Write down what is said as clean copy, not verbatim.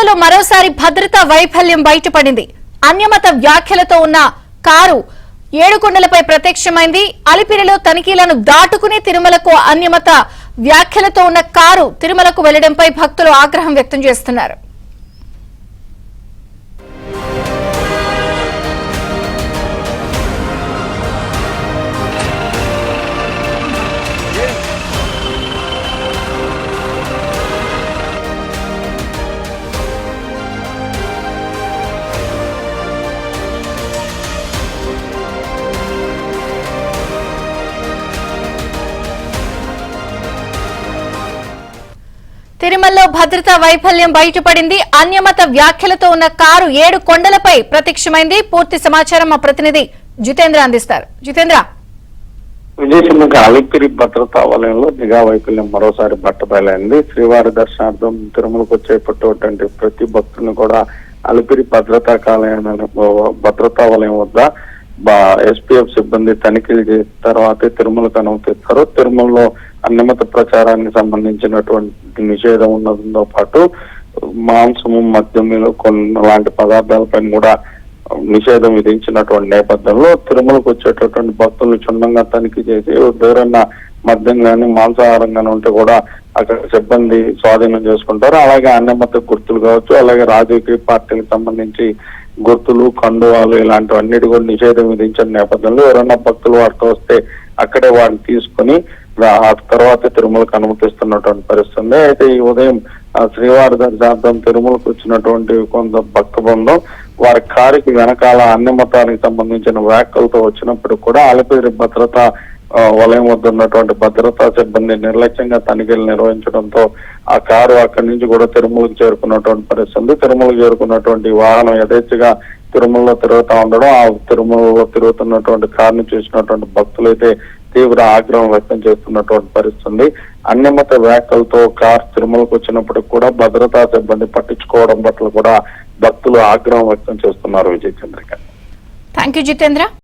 తిరుమలలో మరోసారి భద్రతా వైఫల్యం బయటపడింది. అన్యమత వ్యాఖ్యలతో ఉన్న కారు ఏడుకొండలపై ప్రత్యక్షమైంది. అలిపిరిలో తనిఖీలను దాటుకుని తిరుమలకు అన్యమత వ్యాఖ్యలతో ఉన్న కారు తిరుమలకు వెళ్లడంపై భక్తులు ఆగ్రహం వ్యక్తం చేస్తున్నారు. తిరుమలలో భద్రతా వైఫల్యం బయటపడింది. అన్యమత వ్యాఖ్యలతో ఉన్న కారు ఏడుకొండలపై ప్రత్యక్షమైంది. పూర్తి సమాచారం మా ప్రతినిధి జితేంద్ర అందిస్తారు. జితేంద్ర, విదేశంగా అలిపిరి భద్రతా వలయంలో నిఘా వైఫల్యం మరోసారి బట్టబయలైంది. శ్రీవారి దర్శనార్థం తిరుమలకు చేపట్టేటువంటి ప్రతి భక్తులను కూడా అలిపిరి భద్రతా వలయం వద్ద ఎస్పీఎఫ్ సిబ్బంది తనిఖీలు చేసిన తర్వాతే తిరుమలకు అనుమతిస్తారు. తిరుమలలో అన్యమత ప్రచారానికి సంబంధించినటువంటి నిషేధం ఉన్నంతో పాటు మాంసము, మద్యములు కొన్ని లాంటి పదార్థాలపై కూడా నిషేధం విధించినటువంటి నేపథ్యంలో తిరుమలకు వచ్చేటటువంటి భక్తులను క్షుణ్ణంగా తనిఖీ చేసి ఎవరైనా మద్యం కానీ మాంసాహారం కానీ ఉంటే కూడా అక్కడ సిబ్బంది స్వాధీనం చేసుకుంటారు. అలాగే అన్యమత గుర్తులు కావచ్చు, అలాగే రాజకీయ పార్టీలకు సంబంధించి గుర్తులు, కండువాలు ఇలాంటివన్నిటి కూడా నిషేధం విధించిన నేపథ్యంలో ఎవరైనా భక్తులు వారితో వస్తే అక్కడే వారిని తీసుకుని ఆ తర్వాత తిరుమలకు అనుమతిస్తున్నటువంటి పరిస్థితి. అయితే ఈ ఉదయం శ్రీవారి దర్శనార్థం తిరుమలకు వచ్చినటువంటి కొంత భక్త బృందం వారి కారుకి వెనకాల అన్యమతానికి సంబంధించిన వ్యాఖ్యలతో వచ్చినప్పుడు కూడా అలిపిరి భద్రతా వలయం వద్ద ఉన్నటువంటి భద్రతా సిబ్బంది నిర్లక్ష్యంగా తనిఖీలు నిర్వహించడంతో ఆ కారు అక్కడి నుంచి కూడా తిరుమలకు చేరుకున్నటువంటి పరిస్థితి. తిరుమలకు చేరుకున్నటువంటి వాహనం యథేచ్ఛగా తిరుమలలో తిరుగుతూ ఉండడం, ఆ తిరుమలలో తిరుగుతున్నటువంటి కారును చూసినటువంటి భక్తులైతే తీవ్ర ఆగ్రహం వ్యక్తం చేస్తున్నటువంటి పరిస్థితి. అన్యమత వ్యాఖ్యలతో కారు తిరుమలకు వచ్చినప్పుడు కూడా భద్రతా సిబ్బంది పట్టించుకోవడం పట్ల కూడా భక్తులు ఆగ్రహం వ్యక్తం చేస్తున్నారు. విజయ్ చంద్రిక. థాంక్యూ జితేంద్ర.